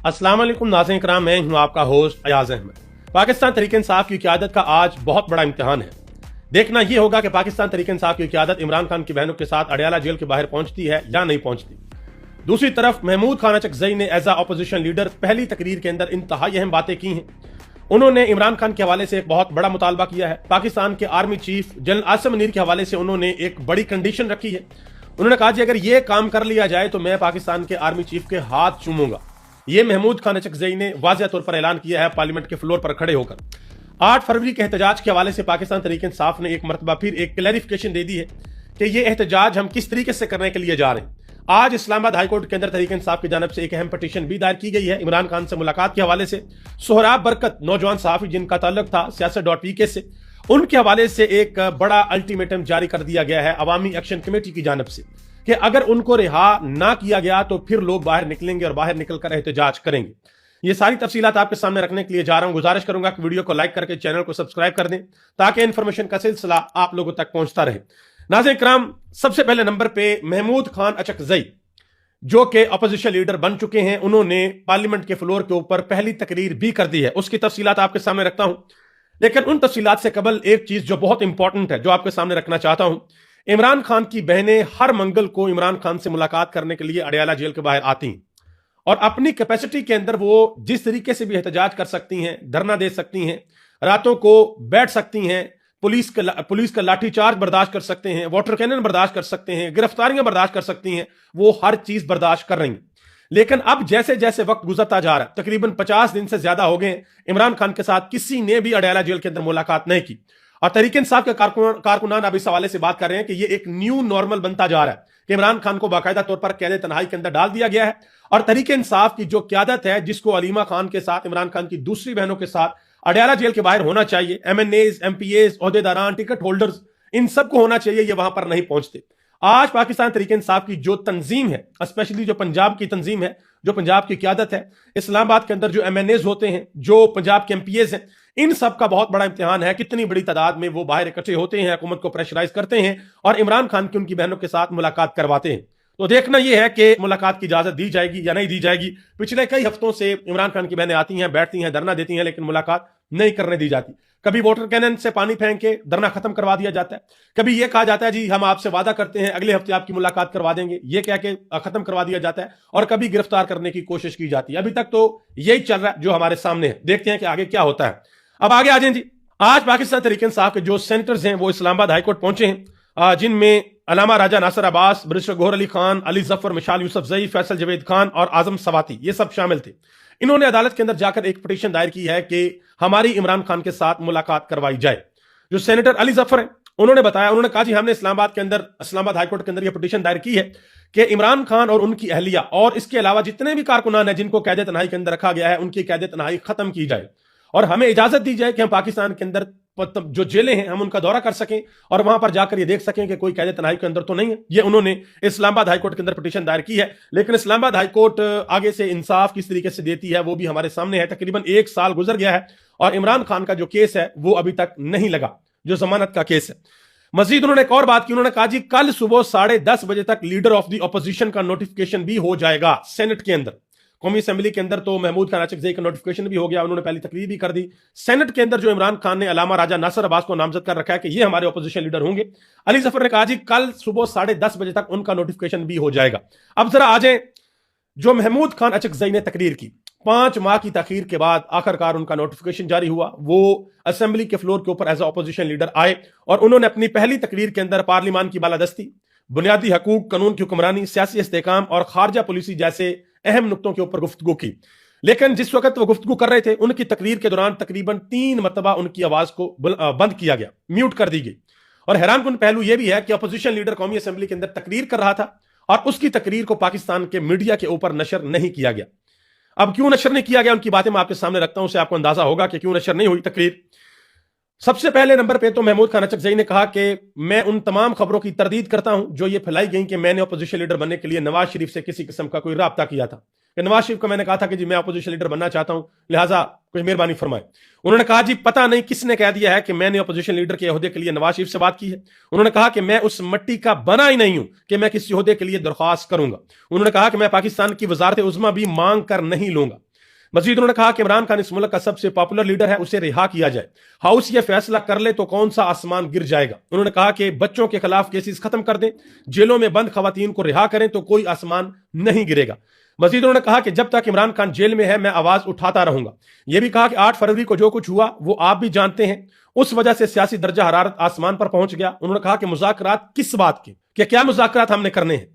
अस्सलाम वालेकुम नाज़रीन इकराम, मैं हूं आपका होस्ट अयाज अहमद। पाकिस्तान तहरीक इंसाफ की क़यादत का आज बहुत बड़ा इम्तिहान है। देखना यह होगा कि पाकिस्तान तहरीक इंसाफ की क़यादत इमरान खान की बहनों के साथ अडयाला जेल के बाहर पहुंचती है या नहीं पहुंचती। दूसरी तरफ महमूद खान अचकज़ई ने एज अ अपोजिशन लीडर पहली तकरीर के अंदर इंतहाई अहम बातें की हैं। उन्होंने इमरान खान के हवाले से एक बहुत बड़ा मुतालबा किया है। पाकिस्तान के army chief general Asim Munir के हवाले से उन्होंने एक बड़ी कंडीशन रखी है। उन्होंने कहा कि अगर यह काम कर लिया जाए तो मैं पाकिस्तान के आर्मी चीफ के हाथ चूमूंगा। यह महमूद खान अचकज़ई ने वाज़ेह तौर पर ऐलान किया है पार्लियामेंट के फ्लोर पर खड़े होकर। 8 फरवरी के एहतजाज के हवाले से पाकिस्तान तहरीक इंसाफ ने एक मरतबा फिर एक क्लैरिफिकेशन दे दी है कि यह एहतजाज हम किस तरीके से करने के लिए जा रहे हैं। आज इस्लामाबाद हाईकोर्ट के अंदर तहरीक इंसाफ की जानब से एक अहम पटिशन भी दायर की गई है। इमरान खान से मुलाकात के हवाले से सोहराब बरकत, नौजवान सहाफी जिनका ताल्लुक था सियासत.pk से, उनके हवाले से एक बड़ा अल्टीमेटम जारी कर दिया गया है अवामी एक्शन कमेटी की जानब से कि अगर उनको रिहा ना किया गया तो फिर लोग बाहर निकलेंगे और बाहर निकलकर एहतजाज करेंगे। ये सारी तफसीलात आपके सामने रखने के लिए जा रहा हूं। गुजारिश करूंगा कि वीडियो को लाइक करके चैनल को सब्सक्राइब कर दें ताकि इंफॉर्मेशन का सिलसिला आप लोगों तक पहुंचता रहे। नाज़रीन इकराम, सबसे पहले नंबर पे महमूद खान अचकज़ई जो कि अपोजिशन लीडर बन चुके हैं, उन्होंने पार्लियामेंट के फ्लोर के ऊपर पहली तकरीर भी कर दी है। उसकी तफसीलात आपके सामने रखता हूं, लेकिन उन तफसीलात से कबल एक चीज जो बहुत इंपॉर्टेंट है जो आपके सामने रखना चाहता हूं। इमरान खान की बहनें हर मंगल को इमरान खान से मुलाकात करने के लिए अडयाला जेल के बाहर आती हैं और अपनी कैपेसिटी के अंदर वो जिस तरीके से भी एहतजाज कर सकती हैं, धरना दे सकती हैं, रातों को बैठ सकती हैं, पुलिस का लाठीचार्ज बर्दाश्त कर सकते हैं, वाटर कैनन बर्दाश्त कर सकते हैं, गिरफ्तारियां बर्दाश्त कर सकती हैं, वो हर चीज बर्दाश्त कर रही हैं। लेकिन अब जैसे जैसे वक्त गुजरता जा रहा है, तकरीबन 50 दिन से ज्यादा हो गए, इमरान खान के साथ किसी ने भी अडयाला जेल के अंदर मुलाकात नहीं की और तहरीक इंसाफ के कारकुनान अब इस हवाले से बात कर रहे हैं कि ये एक न्यू नॉर्मल बनता जा रहा है कि इमरान खान को बाकायदा तौर पर कैद तन्हाई के अंदर डाल दिया गया है और तहरीक इंसाफ की जो क्यादत है, जिसको अलीमा खान के साथ, इमरान खान की दूसरी बहनों के साथ अडयाला जेल के बाहर होना चाहिए, MNAs, MPAs, ओहदेदारान, टिकट होल्डर्स, इन सबको होना चाहिए, ये वहां पर नहीं पहुंचते। आज पाकिस्तान तहरीक इंसाफ की जो तंजीम है, स्पेशली जो पंजाब की तंजीम है, जो पंजाब की क्यादत है, इस्लामाबाद के अंदर जो MNAs होते हैं, जो पंजाब के MPAs हैं, इन सब का बहुत बड़ा इम्तिहान है। कितनी बड़ी तादाद में वो बाहर इकट्ठे होते हैं, हुकूमत को प्रेशराइज करते हैं और इमरान खान की उनकी बहनों के साथ मुलाकात करवाते हैं। तो देखना यह है कि मुलाकात की इजाजत दी जाएगी या नहीं दी जाएगी। पिछले कई हफ्तों से इमरान खान की बहनें आती हैं, बैठती हैं, धरना देती हैं, लेकिन मुलाकात नहीं करने दी जाती। कभी वाटर कैनन से पानी फेंक के धरना खत्म करवा दिया जाता है, कभी यह कहा जाता है जी हम आपसे वादा करते हैं अगले हफ्ते आपकी मुलाकात करवा देंगे, यह कह के खत्म करवा दिया जाता है, और कभी गिरफ्तार करने की कोशिश की जाती है। अभी तक तो यही चल रहा है जो हमारे सामने है। देखते हैं कि आगे क्या होता है। अब आगे आ जाए जी। आज पाकिस्तान तहरीक इंसाफ के जो सेनेटर्स हैं वो इस्लामाबाद हाईकोर्ट पहुंचे हैं, जिनमें अलामा राजा नासिर अब्बास, बैरिस्टर गौहर अली खान, अली जफर, मिशाल यूसुफजई, फैसल जवेद खान और आजम सवाती, ये सब शामिल थे। इन्होंने अदालत के अंदर जाकर एक पिटीशन दायर की है कि हमारी इमरान खान के साथ मुलाकात करवाई जाए। जो सेनेटर अली जफर हैं, उन्होंने बताया, उन्होंने कहा जी हमने इस्लामाबाद हाईकोर्ट के अंदर यह पिटीशन दायर की है कि इमरान खान और उनकी अहलिया और इसके अलावा जितने भी कारकुनान हैं जिनको कैद तन्हाई के अंदर रखा गया है, उनकी कैद तन्हाई खत्म की जाए और हमें इजाजत दी जाए कि हम पाकिस्तान के अंदर जो जेलें हैं हम उनका दौरा कर सकें और वहां पर जाकर ये देख सकें कि कोई कैद तन्हाई के अंदर तो नहीं है। ये उन्होंने इस्लामाबाद हाईकोर्ट के अंदर पिटीशन दायर की है। लेकिन इस्लामाबाद हाईकोर्ट आगे से इंसाफ किस तरीके से देती है वो भी हमारे सामने है। तकरीबन 1 साल गुजर गया है और इमरान खान का जो केस है वो अभी तक नहीं लगा, जो जमानत का केस है। मजीद उन्होंने एक और बात की, उन्होंने कहा जी कल सुबह 10:30 बजे तक लीडर ऑफ द ऑपोजिशन का नोटिफिकेशन भी हो जाएगा सेनेट के अंदर। कौमी असेंबली के अंदर तो महमूद खान अचकज़ई का नोटिफिकेशन भी हो गया, उन्होंने पहली तकरीर भी कर दी। सेनेट के अंदर जो इमरान खान ने अलामा राजा नासिर अब्बास को नामजद कर रखा है कि ये हमारे ऑपोजिशन लीडर होंगे, अली जफर ने कहा जी कल सुबह 10:30 बजे तक उनका नोटिफिकेशन भी हो जाएगा। अब जरा आ जाए, जो महमूद खान अचकज़ई ने तकरीर की, 5 माह की तखीर के बाद आखिरकार उनका नोटिफिकेशन जारी हुआ। वो असेंबली के फ्लोर के ऊपर एज ऑपोजिशन लीडर आए और उन्होंने अपनी पहली तकरीर के अंदर पार्लियामान की बालादस्ती, बुनियादी हकूक, कानून की हुक्मरानी, सियासी इस्तेहकाम और खारजा पॉलिसी जैसे अहम नुक्तों के ऊपर गुफ्तगू की। लेकिन जिस वक्त वो गुफ्तगू कर रहे थे, उनकी तकरीर के दौरान तकरीबन 3 मरतबा उनकी आवाज को बंद किया गया, म्यूट कर दी गई। और हैरानकुन पहलू यह भी है कि अपोजिशन लीडर कौमी असेंबली के अंदर तकरीर कर रहा था और उसकी तकरीर को पाकिस्तान के मीडिया के ऊपर नशर नहीं किया गया। अब क्यों नशर नहीं किया गया, उनकी बातें मैं आपके सामने रखता हूं, उससे आपको अंदाजा होगा कि क्यों नशर नहीं हुई तकरीर। सबसे पहले नंबर पे तो महमूद खान अचकज़ई ने कहा कि मैं उन तमाम खबरों की तरदीद करता हूं जो ये फैलाई गई कि मैंने अपोजिशन लीडर बनने के लिए नवाज शरीफ से किसी किस्म का कोई राब्ता किया था, कि नवाज शरीफ को मैंने कहा था कि जी मैं अपोजिशन लीडर बनना चाहता हूं, लिहाजा कुछ मेहरबानी फरमाए। उन्होंने कहा जी पता नहीं किसने कह दिया है कि मैंने अपोजिशन लीडर के ओहदे के लिए नवाज शरीफ से बात की है। उन्होंने कहा कि मैं उस मिट्टी का बना ही नहीं हूं कि मैं किसी ओहदे के लिए दरख्वास्त करूंगा। उन्होंने कहा कि मैं पाकिस्तान की वजारत उज़्मा भी मांग कर नहीं लूंगा। मजीद उन्होंने कहा कि इमरान खान इस मुल्क का सबसे पॉपुलर लीडर है, उसे रिहा किया जाए। हाउस ये फैसला कर ले तो कौन सा आसमान गिर जाएगा। उन्होंने कहा कि बच्चों के खिलाफ केसेस खत्म कर दें, जेलों में बंद खवातीन को रिहा करें तो कोई आसमान नहीं गिरेगा। मजीद उन्होंने कहा कि जब तक इमरान खान जेल में है मैं आवाज उठाता रहूंगा। यह भी कहा कि 8 फरवरी को जो कुछ हुआ वो आप भी जानते हैं, उस वजह से सियासी दर्जा हरारत आसमान पर पहुंच गया। उन्होंने कहा कि मुज़ाकरात किस बात के, क्या मुज़ाकरात हमने करने हैं।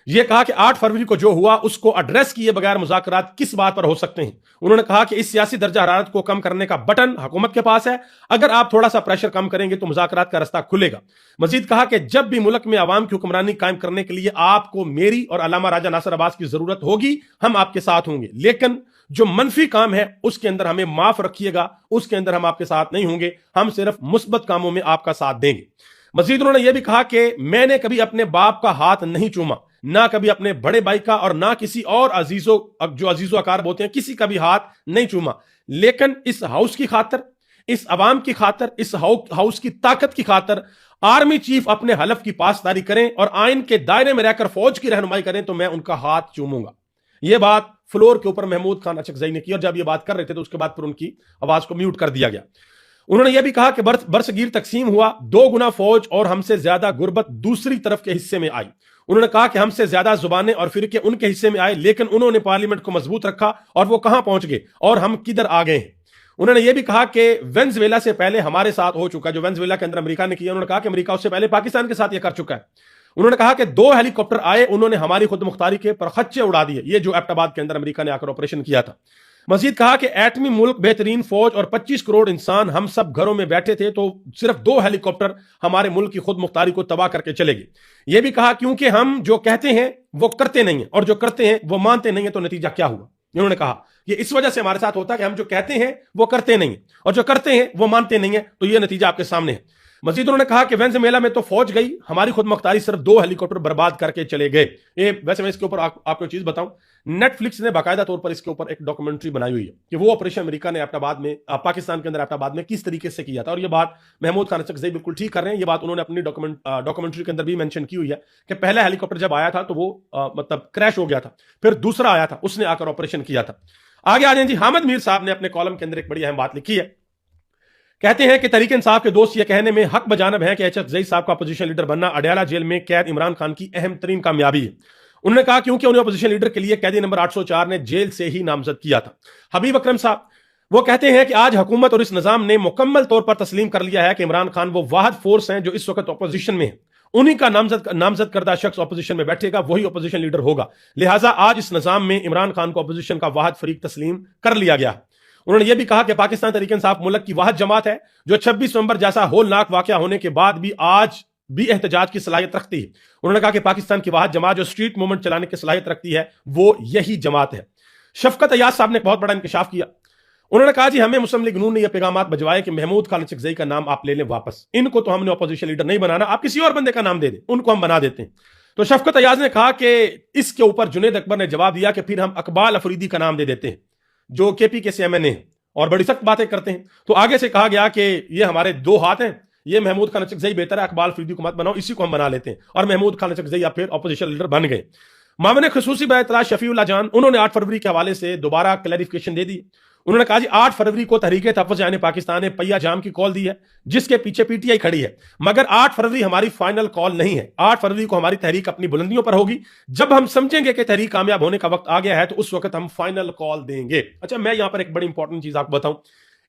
यह कहा कि 8 फरवरी को जो हुआ उसको एड्रेस किए बगैर मुज़ाकरात किस बात पर हो सकते हैं। उन्होंने कहा कि इस सियासी दर्जा हरारत को कम करने का बटन हुकूमत के पास है, अगर आप थोड़ा सा प्रेशर कम करेंगे तो मुज़ाकरात का रास्ता खुलेगा। मजीद कहा कि जब भी मुल्क में आवाम की हुक्मरानी कायम करने के लिए आपको मेरी और अल्लामा राजा नासिर अब्बास की जरूरत होगी, हम आपके साथ होंगे, लेकिन जो मनफी काम है उसके अंदर हमें माफ रखिएगा, उसके अंदर हम आपके साथ नहीं होंगे, हम सिर्फ मुस्बत कामों में आपका साथ देंगे। मजीद उन्होंने यह भी कहा कि मैंने कभी अपने बाप का हाथ नहीं चूमा, ना कभी अपने बड़े भाई का, और ना किसी और अजीजो अकारब होते हैं किसी का भी हाथ नहीं चूमा, लेकिन इस हाउस की खातर, इस अवाम की खातर, इस हाउस की ताकत की खातर आर्मी चीफ अपने हलफ की पासदारी करें और आइन के दायरे में रहकर फौज की रहनुमाई करें तो मैं उनका हाथ चूमूंगा। यह बात फ्लोर के ऊपर महमूद खान अचकजई ने की, और जब यह बात कर रहे थे तो उसके बाद फिर उनकी आवाज को म्यूट कर दिया गया। उन्होंने यह भी कहा कि बरसगीर तकसीम हुआ, 2 गुना फौज और हमसे ज्यादा गुर्बत दूसरी तरफ के हिस्से में आई। उन्होंने कहा कि हमसे ज्यादा जुबानें और फिरके उनके हिस्से में आए, लेकिन उन्होंने पार्लियामेंट को मजबूत रखा और वो कहां पहुंच गए और हम किधर आ गए हैं। उन्होंने यह भी कहा कि वेनेजुएला से पहले हमारे साथ हो चुका, जो वेनेजुएला के अंदर अमेरिका ने किया, उन्होंने कहा कि अमेरिका उससे पहले पाकिस्तान के साथ यह कर चुका है। उन्होंने कहा कि 2 हेलीकॉप्टर आए, उन्होंने हमारी खुद मुख्तारी के परखच्चे उड़ा दिए, ये जो एबटाबाद के अंदर अमेरिका ने आकर ऑपरेशन किया था। मजीद कहा कि एटमी मुल्क, बेहतरीन फौज और 25 करोड़ इंसान, हम सब घरों में बैठे थे तो सिर्फ 2 हेलीकॉप्टर हमारे मुल्क की खुद मुख्तारी को तबाह करके चले गए। यह भी कहा क्योंकि हम जो कहते हैं वो करते नहीं है और जो करते हैं वो मानते नहीं है, तो नतीजा क्या हुआ। उन्होंने कहा कि इस वजह से हमारे साथ होता है कि हम जो कहते हैं वो करते नहीं है और जो करते हैं वो मानते नहीं है, तो यह नतीजा आपके सामने है। मजीद उन्होंने कहा कि वेनेजुएला में तो फौज गई, हमारी खुद मुख्तारी सिर्फ 2 हेलीकॉप्टर बर्बाद करके चले गए। वैसे मैं इसके ऊपर आपको चीज बताऊं, नेटफ्लिक्स ने बाकायदा तौर पर इसके ऊपर एक डॉक्यूमेंट्री बनाई हुई है कि वो ऑपरेशन अमेरिका ने एबटाबाद में, पाकिस्तान के अंदर एबटाबाद में किस तरीके से किया था। और ये बात महमूद खान अचकजई बिल्कुल ठीक कर रहे हैं। ये बात उन्होंने अपनी डॉक्यूमेंट्री के अंदर भी मेंशन की हुई है कि पहला हेलीकॉप्टर जब आया था तो वो मतलब क्रैश हो गया था, फिर दूसरा आया था, उसने आकर ऑपरेशन किया था। आगे आ जाए जी, हामिद मीर साहब ने अपने कॉलम के अंदर एक बड़ी अहम बात लिखी है। कहते हैं कि तहरीक इंसाफ के दोस्त यह कहने में हक बजानब है कि अचकजई साहब का अपोजिशन लीडर बनना अडयाला जेल में कैद इमरान खान की अहम तरीन कामयाबी है। उन्होंने कहा क्योंकि उन्हें अपोजिशन लीडर के लिए कैदी नंबर 804 ने जेल से ही नामजद किया था। हबीब अकरम साहब वो कहते हैं कि आज हुकूमत और इस निजाम ने मुकम्मल तौर पर तस्लीम कर लिया है कि इमरान खान वो वाहिद फोर्स हैं जो इस वक्त अपोजिशन में है, उन्हीं का नामजद करदा शख्स अपोजिशन में बैठेगा, वही अपोजिशन लीडर होगा। लिहाजा आज इस निजाम में इमरान खान को अपोजिशन का वाहिद फरीक तस्लीम कर लिया गया। उन्होंने यह भी कहा कि पाकिस्तान तहरीक इंसाफ मुल्क की वाहिद जमात है जो 26 नवंबर जैसा होलनाक वाकया होने के बाद भी आज भी एहतजाज की सलाहियत रखती है। उन्होंने कहा कि पाकिस्तान की वाहिद जमात जो स्ट्रीट मूवमेंट चलाने की सलाहियत रखती है वो यही जमात है। शफकत अयाज साहब ने बहुत बड़ा इंकशाफ किया। उन्होंने कहा जी हमें मुस्लिम लीग नून ने यह पैगाम भिजवाए कि महमूद खान अचकजई का नाम आप ले लें वापस, इनको तो हमने अपोजिशन लीडर नहीं बनाना, आप किसी और बंदे का नाम दे दें, उनको हम बना देते हैं। तो शफकत अयाज ने कहा कि इसके ऊपर जुनेद अकबर ने जवाब दिया कि फिर हम अकबाल अफरीदी का नाम दे देते हैं जो केपी के CMN है और बड़ी सख्त बातें करते हैं। तो आगे से कहा गया कि ये हमारे 2 हाथ हैं, ये महमूद खान अचकजई बेहतर है, अकबाल अफरीदी को मत बनाओ, इसी को हम बना लेते हैं। और महमूद खान अचकजई फिर अपोजिशन लीडर बन गए। मामले खुसूसी बाइतला शफीउल्लाह जान, उन्होंने 8 फरवरी के हवाले से दोबारा क्लैरिफिकेशन दे दी। उन्होंने कहा जी 8 फरवरी को तहरीक तहफ़्फ़ुज़ यानी पाकिस्तान ने पहिया जाम की कॉल दी है जिसके पीछे PTI खड़ी है, मगर 8 फरवरी हमारी फाइनल कॉल नहीं है। 8 फरवरी को हमारी तहरीक अपनी बुलंदियों पर होगी, जब हम समझेंगे कि तहरीक कामयाब होने का वक्त आ गया है तो उस वक्त हम फाइनल कॉल देंगे। अच्छा, मैं यहां पर एक बड़ी इंपॉर्टेंट चीज आपको बताऊं,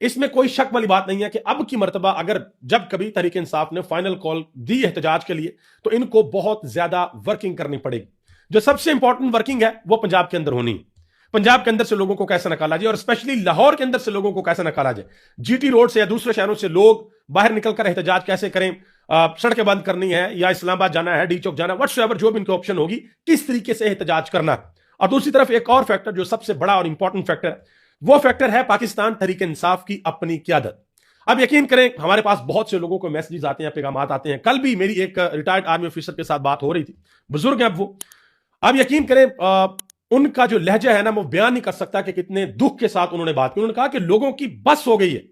इसमें कोई शक वाली बात नहीं है कि अब की मर्तबा अगर जब कभी तहरीक इंसाफ ने फाइनल कॉल दी एहतजाज के लिए तो इनको बहुत ज्यादा वर्किंग करनी पड़ेगी। जो सबसे इंपॉर्टेंट वर्किंग है वो पंजाब के अंदर होनी है। पंजाब के अंदर से लोगों को कैसे निकाला जाए और स्पेशली लाहौर के अंदर से लोगों को कैसे निकाला जाए, GT रोड से या दूसरे शहरों से लोग बाहर निकलकर एहतजाज कैसे करें, सड़कें बंद करनी है या इस्लामाबाद जाना है, डी चौक जाना है, व्हाट्सएवर जो भी इनकी ऑप्शन होगी, किस तरीके से एहतजाज करना। और दूसरी तरफ एक और फैक्टर जो सबसे बड़ा और इंपॉर्टेंट फैक्टर है, वो फैक्टर है पाकिस्तान तहरीक इंसाफ की अपनी क़यादत। अब यकीन करें हमारे पास बहुत से लोगों को मैसेजेस आते हैं, पैगाम आते हैं। कल भी मेरी एक रिटायर्ड आर्मी ऑफिसर के साथ बात हो रही थी, बुजुर्ग हैं वो। अब यकीन करें उनका जो लहजा है ना वो बयान नहीं कर सकता कि कितने दुख के साथ उन्होंने बात की। उन्होंने कहा कि लोगों की बस हो गई है,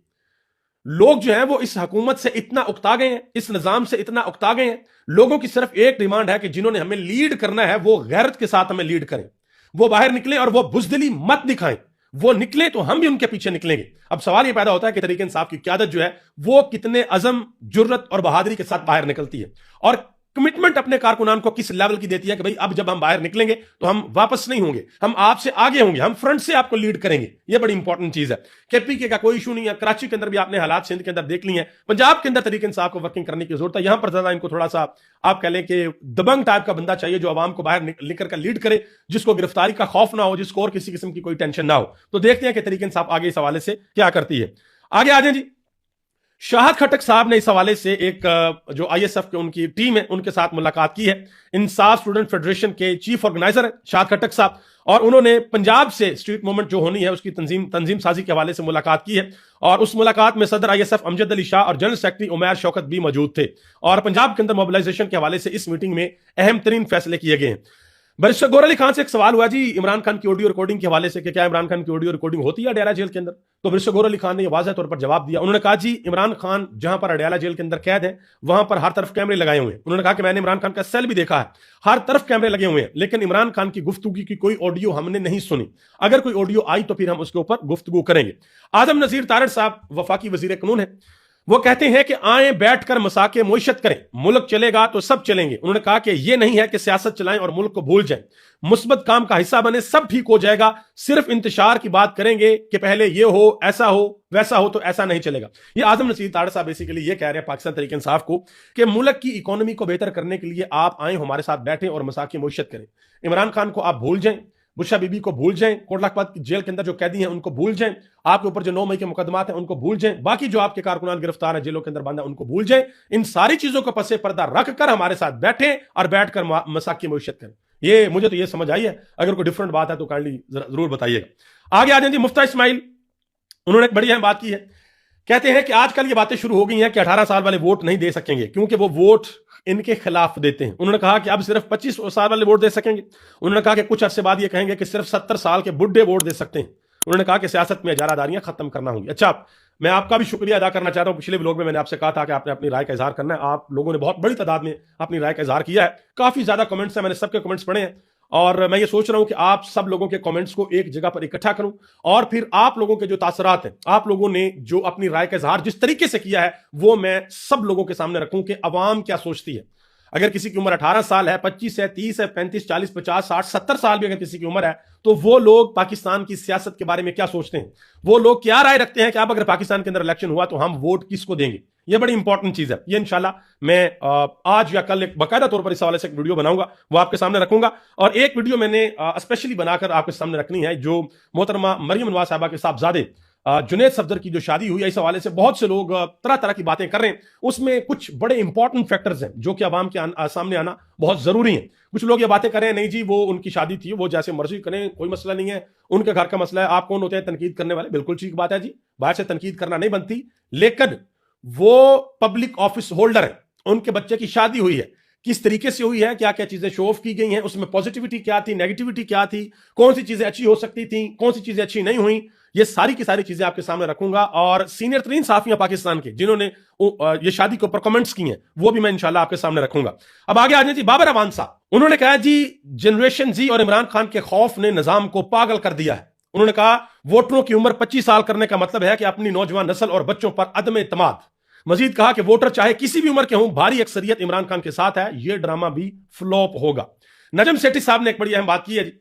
लोग जो हैं वो इस हुकूमत से इतना उकता गए हैं, इस निजाम से इतना उकता गए हैं, लोगों की सिर्फ एक डिमांड है कि जिन्होंने हमें लीड करना है वो गैरत के साथ हमें लीड करें, वो बाहर निकले और वो बुजदिली मत दिखाएं, वो निकले तो हम भी उनके पीछे निकलेंगे। अब सवाल ये पैदा होता है कि तहरीक इंसाफ की क़यादत जो है वो कितने अज़म, जुर्रत और बहादुरी के साथ बाहर निकलती है और कमिटमेंट अपने कारकुनान को किस लेवल की देती है कि भाई अब जब हम बाहर निकलेंगे तो हम वापस नहीं होंगे, हम आपसे आगे होंगे, हम फ्रंट से आपको लीड करेंगे। ये बड़ी इंपॉर्टेंट चीज है। केपीके का कोई इशू नहीं है, कराची के अंदर भी आपने हालात सिंध के अंदर देख ली हैं, पंजाब के अंदर तहरीक इंसाफ को वर्किंग करने की जरूरत है। यहां पर ज्यादा इनको थोड़ा सा आप कह लें कि दबंग टाइप का बंदा चाहिए जो आवाम को बाहर निकल कर लीड करे, जिसको गिरफ्तारी का खौफ ना हो, जिसको और किसी किस्म की कोई टेंशन ना हो। तो देखते हैं कि तहरीक इंसाफ आगे इस हवाले से क्या करती है। आगे आ जाए जी। शाहद खट्टक साहब ने इस हवाले से एक जो आईएसएफ के उनकी टीम है उनके साथ मुलाकात की है। इंसाफ स्टूडेंट फेडरेशन के चीफ ऑर्गेनाइजर है शाहद खट्टक साहब, और उन्होंने पंजाब से स्ट्रीट मूवमेंट जो होनी है उसकी तंजीम साजी के हवाले से मुलाकात की है। और उस मुलाकात में सदर आईएसएफ अमजद अली शाह और जनरल सेक्रेटरी उमैर शौकत भी मौजूद थे। और पंजाब के अंदर मोबिलाइजेशन के हवाले से इस मीटिंग में अहम तरीन फैसले किए गए हैं। बैरिस्टर गौहर अली खान से एक सवाल हुआ जी इमरान खान की ऑडियो रिकॉर्डिंग के हवाले से कि क्या इमरान खान की ऑडियो रिकॉर्डिंग होती है अडयाला जेल के अंदर। तो बैरिस्टर गौहर अली खान ने यह वाज़ह तौर पर जवाब दिया। उन्होंने कहा जी इमरान खान जहां पर अडयाला जेल के अंदर कैद है वहां पर हर तरफ कैमरे लगाए हुए हैं। उन्होंने कहा कि मैंने इमरान खान का सेल भी देखा है, हर तरफ कैमरे लगे हुए हैं, लेकिन इमरान खान की गुफ्तगू की कोई ऑडियो हमने नहीं सुनी। अगर कोई ऑडियो आई तो फिर हम उसके ऊपर गुफ्तगू करेंगे। आजम नजीर तारड़ साहब वफाकी वजीर कानून है, वो कहते हैं कि आए बैठकर मसाके मुइशत करें, मुल्क चलेगा तो सब चलेंगे। उन्होंने कहा कि यह नहीं है कि सियासत चलाएं और मुल्क को भूल जाएं, मुस्बत काम का हिस्सा बने, सब ठीक हो जाएगा। सिर्फ इंतशार की बात करेंगे कि पहले ये हो, ऐसा हो, वैसा हो, तो ऐसा नहीं चलेगा। ये आजम नसीर तारड़ साहब बेसिकली ये कह रहे हैं पाकिस्तान तहरीक इंसाफ को कि मुल्क की इकोनॉमी को बेहतर करने के लिए आप आए हमारे साथ बैठें और मसाके मुइशत करें। इमरान खान को आप भूल जाएं, बुशरा बीबी को भूल जाएं, कोटलाखपात जेल के अंदर जो कैदी हैं उनको भूल जाएं, आपके ऊपर जो 9 मई के मुकदमात हैं उनको भूल जाएं, बाकी जो आपके कारकुनान गिरफ्तार हैं जेलों के अंदर बंद हैं उनको भूल जाएं। इन सारी चीजों को पसे पर्दा रखकर हमारे साथ बैठें और बैठकर मसाकी मुइशत करें। ये मुझे तो ये समझ आई है, अगर कोई डिफरेंट बात है तो काइंडली जरूर बताइएगा। आगे आ जाए जी मुफ्ता इस्माइल, उन्होंने एक बड़ी अहम बात की है। कहते हैं कि आजकल ये बातें शुरू हो गई हैं कि 18 साल वाले वोट नहीं दे सकेंगे क्योंकि वो वोट इनके खिलाफ देते हैं। उन्होंने कहा कि अब सिर्फ 25 साल वाले वोट दे सकेंगे। उन्होंने कहा कि कुछ अरसे बाद ये कहेंगे कि सिर्फ 70 साल के बुढ़े वोट दे सकते हैं। उन्होंने कहा कि सियासत में इजारादारियां खत्म करना होंगी। अच्छा, मैं आपका भी शुक्रिया अदा करना चाहता हूं। पिछले व्लॉग में मैंने आपसे कहा था कि आपने अपनी राय का इजहार करना है। आप लोगों ने बहुत बड़ी तादाद में अपनी राय का इजहार किया है, काफी ज्यादा कमेंट्स हैं, मैंने सबके कमेंट्स पढ़े हैं और मैं ये सोच रहा हूं कि आप सब लोगों के कमेंट्स को एक जगह पर इकट्ठा करूं और फिर आप लोगों के जो तासरात हैं, आप लोगों ने जो अपनी राय का इजहार जिस तरीके से किया है वो मैं सब लोगों के सामने रखूं कि अवाम क्या सोचती है। अगर किसी की उम्र 18 साल है, 25 है, 30 है, 35, 40, 50, 60, 70 साल भी अगर किसी की उम्र है तो वो लोग पाकिस्तान की सियासत के बारे में क्या सोचते हैं, वो लोग क्या राय रखते हैं कि अब अगर पाकिस्तान के अंदर इलेक्शन हुआ तो हम वोट किसको देंगे। ये बड़ी इंपॉर्टेंट चीज है। ये इंशाल्लाह मैं आज या कल एक बाकायदा तौर पर इस हवाले से एक वीडियो बनाऊंगा, वो आपके सामने रखूंगा। और एक वीडियो मैंने स्पेशली बनाकर आपके सामने रखनी है जो मोहतरमा मरियम नवाज साहबा के साहबजादे जुनैद सफदर की जो शादी हुई है, इस हवाले से बहुत से लोग तरह तरह की बातें कर रहे हैं। उसमें कुछ बड़े इंपॉर्टेंट फैक्टर्स हैं जो कि आवाम के सामने आना बहुत जरूरी है। कुछ लोग ये बातें कर रहे हैं नहीं जी वो उनकी शादी थी, वो जैसे मर्जी करें, कोई मसला नहीं है, उनके घर का मसला है, आप कौन होते हैं तनकीद करने वाले। बिल्कुल ठीक बात है जी, बाहर से तनकीद करना नहीं बनती, लेकिन वो पब्लिक ऑफिस होल्डर है, उनके बच्चे की शादी हुई है, किस तरीके से हुई है, क्या क्या चीजें शो ऑफ की गई हैं, उसमें पॉजिटिविटी क्या थी, नेगेटिविटी क्या थी, कौन सी चीजें अच्छी हो सकती थी, कौन सी चीजें अच्छी नहीं हुई, ये सारी की सारी चीजें आपके सामने रखूंगा। और सीनियर तरीन साफियां पाकिस्तान के जिन्होंने ये शादी के ऊपर कमेंट्स किए हैं वो भी मैं इंशाल्लाह आपके सामने रखूंगा। अब आगे आ जाए जी बाबर अवान साहब, उन्होंने कहा जी जनरेशन जी और इमरान खान के खौफ ने निजाम को पागल कर दिया है। उन्होंने कहा वोटरों की उम्र 25 साल करने का मतलब है कि अपनी नौजवान नस्ल और बच्चों पर अदम एतमाद। मजीद कहा कि वोटर चाहे किसी भी उम्र के हों, भारी अक्सरियत इमरान खान के साथ है, यह ड्रामा भी फ्लॉप होगा। नजम सेठी साहब ने एक बड़ी अहम बात की है जी,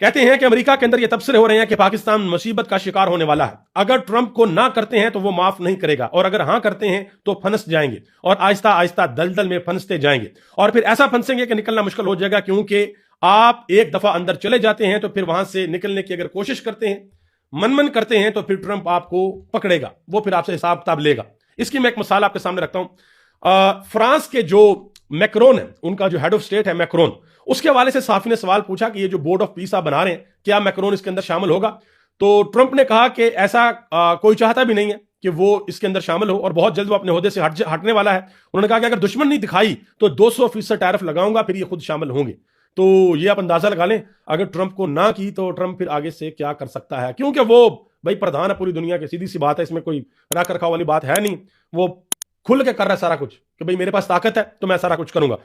कहते हैं कि अमेरिका के अंदर ये तबसरे हो रहे हैं कि पाकिस्तान मुसीबत का शिकार होने वाला है, अगर ट्रंप को ना करते हैं तो वो माफ नहीं करेगा और अगर हां करते हैं तो फंस जाएंगे और आहिस्ता आहिस्ता दलदल में फंसते जाएंगे और फिर ऐसा फंसेंगे कि निकलना मुश्किल हो जाएगा, क्योंकि आप एक दफा अंदर चले जाते हैं तो फिर वहां से निकलने की अगर कोशिश करते हैं, मनमन करते हैं, तो फिर ट्रंप आपको पकड़ेगा, वो फिर आपसे हिसाब किताब लेगा। इसकी मैं एक मिसाल आपके सामने रखता हूं। फ्रांस के जो मैक्रोन है, उनका जो हेड ऑफ स्टेट है मैक्रोन, उसके हवाले से साफी ने सवाल पूछा कि ये जो बोर्ड ऑफ पीस आप बना रहे हैं क्या मैक्रोन इसके अंदर शामिल होगा। तो ट्रंप ने कहा कि ऐसा कोई चाहता भी नहीं है कि वो इसके अंदर शामिल हो और बहुत जल्द वो अपने ओहदे से हटने वाला है। उन्होंने कहा कि अगर दुश्मन नहीं दिखाई तो 200% टैरिफ लगाऊंगा, फिर ये खुद शामिल होंगे। तो ये आप अंदाजा लगा लें अगर ट्रंप को ना की तो ट्रंप फिर आगे से क्या कर सकता है, क्योंकि वो भाई प्रधान है पूरी दुनिया के, सीधी सी बात है, इसमें कोई रख रखाव वाली बात है नहीं, वो खुल के कर रहा है सारा कुछ कि भाई मेरे पास ताकत है तो मैं सारा कुछ करूंगा।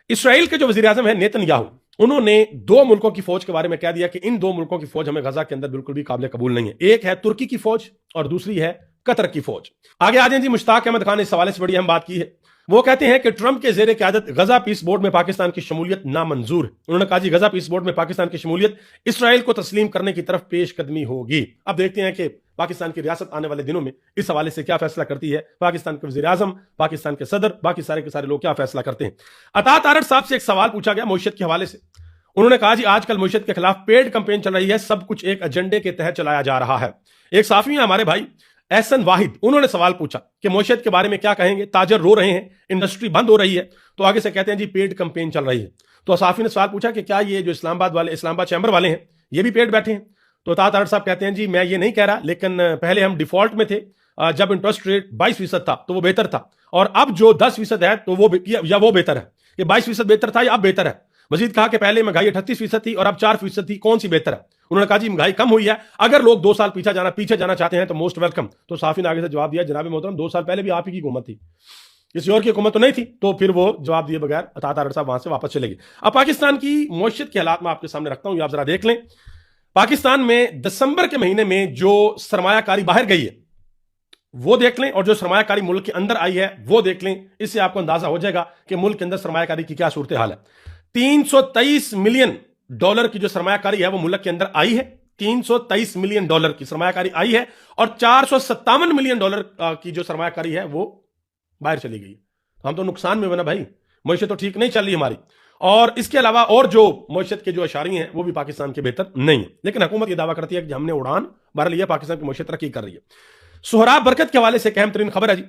इसराइल के जो वजीर आजम है नेतन्याहू, उन्होंने दो मुल्कों की फौज के बारे में कह दिया कि इन दो मुल्कों की फौज हमें गजा के अंदर बिल्कुल भी काबिल कबूल नहीं है। एक है तुर्की की फौज और दूसरी है कतर की फौज। आगे आ जाए जी, मुश्ताक अहमद खान इस हवाले से बड़ी अहम बात की है। वो कहते हैं कि ट्रंप के जेर क़यादत गजा पीस बोर्ड में पाकिस्तान की शमूलियत नामंजूर है। उन्होंने कहा जी गजा पीस बोर्ड में पाकिस्तान की शमूलियत इसराइल को तस्लीम करने की तरफ पेशकदमी होगी। अब देखते हैं कि पाकिस्तान की रियासत आने वाले दिनों में इस हवाले से क्या फैसला करती है। पाकिस्तान के वज़ीर आज़म, पाकिस्तान के सदर, बाकी सारे के सारे लोग क्या फैसला करते हैं। अतात आरड़ साहब से एक सवाल पूछा गया मईशत के हवाले से। उन्होंने कहा जी आजकल मईशत के खिलाफ पेड कैंपेन चल रही है, सब कुछ एक एजेंडे के तहत चलाया जा रहा है। एक साफी है हमारे भाई एहसन वाहिद, उन्होंने सवाल पूछा कि मईशत के बारे में क्या कहेंगे, ताजर रो रहे हैं, इंडस्ट्री बंद हो रही है, तो आगे से कहते हैं जी पेड कैंपेन चल रही है। तो साफी ने सवाल पूछा कि क्या ये जो इस्लामाबाद चैम्बर वाले हैं ये भी पेड बैठे हैं। तो अतात आरड़ साहब कहते हैं जी मैं ये नहीं कह रहा, लेकिन पहले हम डिफॉल्ट में थे, जब इंटरेस्ट रेट 22% था तो वो बेहतर था, और अब जो 10% है तो वो बेहतर है। ये 22% बेहतर था या अब बेहतर है। मजीद कहा कि पहले महंगाई 38% थी और अब 4% थी, कौन सी बेहतर है। उन्होंने कहा जी महंगाई कम हुई है, अगर लोग 2 साल पीछे जाना चाहते हैं तो मोस्ट वेलकम। तो साफी ने आगे से जवाब दिया जनाब मोहतरम 2 साल पहले भी आप ही की हुकूमत थी, किसी और की हुकूमत तो नहीं थी। तो फिर वो जवाब दिए बगैर अतात आरड़ साहब वहां से वापस चले गए। अब पाकिस्तान की मईशत के हालात में आपके सामने रखता हूं, आप जरा देख लें। पाकिस्तान में दिसंबर के महीने में जो सरमायाकारी बाहर गई है वो देख लें, और जो सरमायाकारी मुल्क के अंदर आई है वो देख लें। इससे आपको अंदाजा हो जाएगा कि मुल्क के अंदर सरमायाकारी की क्या सूरत हाल है। 323 मिलियन डॉलर की जो सरमायाकारी है वो मुल्क के अंदर आई है। 323 मिलियन डॉलर की सरमायाकारी आई है और 457 मिलियन डॉलर की जो सरमायाकारी है वो बाहर चली गई। हम तो नुकसान में बना भाई, मईशत तो ठीक नहीं चल रही हमारी। और इसके अलावा और जो मईशत के जो अशारी हैं वो भी पाकिस्तान के बेहतर नहीं है, लेकिन हुकूमत ये दावा करती है कि हमने उड़ान भर लिया, पाकिस्तान की मईशत तरक्की कर रही है। सोहराब बरकत के हवाले से अहम तरीन खबर है जी।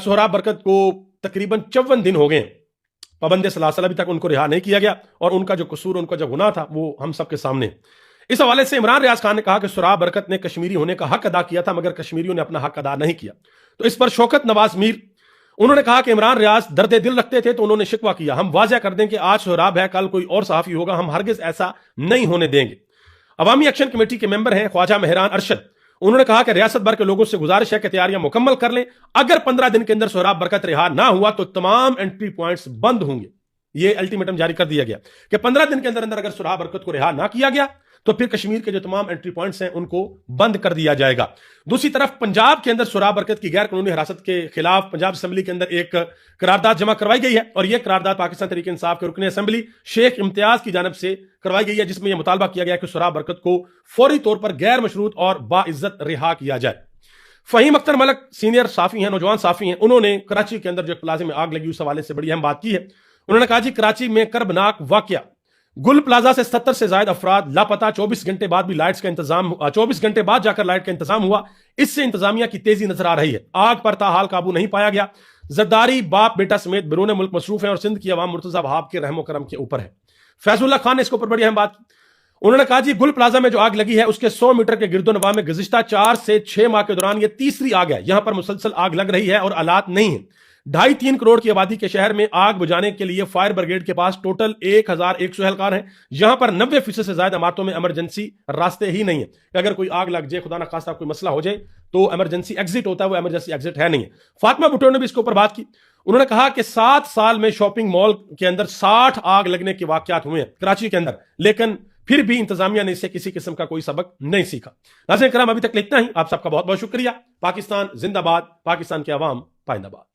सोहराब बरकत को तकरीबन 54 दिन हो गए पाबंद सलासल, अभी तक उनको रिहा नहीं किया गया, और उनका जो कसूर, उनका जो गुनाह था वो हम सबके सामने है। इस हवाले से इमरान रियाज खान ने कहा कि सोहराब बरकत ने कश्मीरी होने का हक अदा किया था, मगर कश्मीरियों ने अपना हक अदा नहीं किया। तो इस पर शौकत नवाज मीर, उन्होंने कहा कि इमरान रियाज दर्द दिल रखते थे तो उन्होंने शिकवा किया। हम वाज़ेह कर दें कि आज सोहराब है, कल कोई और सहाफी होगा, हम हरगिज ऐसा नहीं होने देंगे। अवामी एक्शन कमेटी के मेंबर हैं ख्वाजा मेहरान अरशद, उन्होंने कहा कि रियासत भर के लोगों से गुजारिश है कि तैयारियां मुकम्मल कर लें, अगर 15 दिन के अंदर सोहराब बरकत रिहा ना हुआ तो तमाम एंट्री पॉइंट्स बंद होंगे। यह अल्टीमेटम जारी कर दिया गया कि 15 दिन के अंदर अंदर अगर सोहराब बरकत को रिहा ना किया गया तो फिर कश्मीर के जो तमाम एंट्री पॉइंट्स हैं उनको बंद कर दिया जाएगा। दूसरी तरफ पंजाब के अंदर सोहराब बरकत की गैर कानूनी हिरासत के खिलाफ पंजाब असेंबली के अंदर एक करारदाद जमा करवाई गई है, और यह करारदाद पाकिस्तान तहरीक इंसाफ के रुकने असेंबली शेख इम्तियाज की जानब से करवाई गई है, जिसमें यह मुतालबा किया गया कि सोहराब बरकत को फौरी तौर पर गैर मशरूत और बाइज्जत रिहा किया जाए। फहीम अख्तर मलक सीनियर साफी हैं, नौजवान साफी हैं, उन्होंने कराची के अंदर जो प्लाजे में आग लगी उस हवाले से बड़ी अहम बात की है। उन्होंने कहा जी कराची में कर्बनाक वाकया, गुल प्लाजा से 70 से ज्यादा अफराद लापता, 24 घंटे बाद भी लाइट्स का इंतजाम 24 घंटे बाद जाकर लाइट का इंतजाम हुआ। इससे इंतजामिया की तेजी नजर आ रही है। आग पर ताहाल काबू नहीं पाया गया। जरदारी बाप बेटा समेत बैरून मुल्क मसरूफ है और सिंध की अवाम मुर्तजा वहाब के रहमो करम के ऊपर है। फैजुल्ला खान ने इसके ऊपर बड़ी अहम बात की। उन्होंने कहा जी गुल प्लाजा में जो आग लगी है उसके 100 मीटर के गिरदोनवा में गुज़िश्ता 4 से 6 माह के दौरान यह तीसरी आग है। यहां पर मुसलसल आग लग रही है और आलात नहीं है। 2.5-3 करोड़ की आबादी के शहर में आग बुझाने के लिए फायर ब्रिगेड के पास टोटल 1100 एहलकार हैं। यहां पर 90% से ज्यादा इमारतों में इमरजेंसी रास्ते ही नहीं है। अगर कोई आग लग जाए, खुदा ना खास्ता कोई मसला हो जाए, तो इमरजेंसी एग्जिट होता है, वो इमरजेंसी एग्जिट है नहीं है। फातिमा भुट्टो ने भी इसके ऊपर बात की। उन्होंने कहा कि 7 साल में शॉपिंग मॉल के अंदर 60 आग लगने के वाकयात हुए हैं कराची के अंदर, लेकिन फिर भी इंतजामिया ने इससे किसी किस्म का कोई सबक नहीं सीखा। नाज़रीन किराम, अभी तक इतना ही। आप सबका बहुत बहुत शुक्रिया। पाकिस्तान जिंदाबाद, पाकिस्तान के अवाम पाइंदाबाद।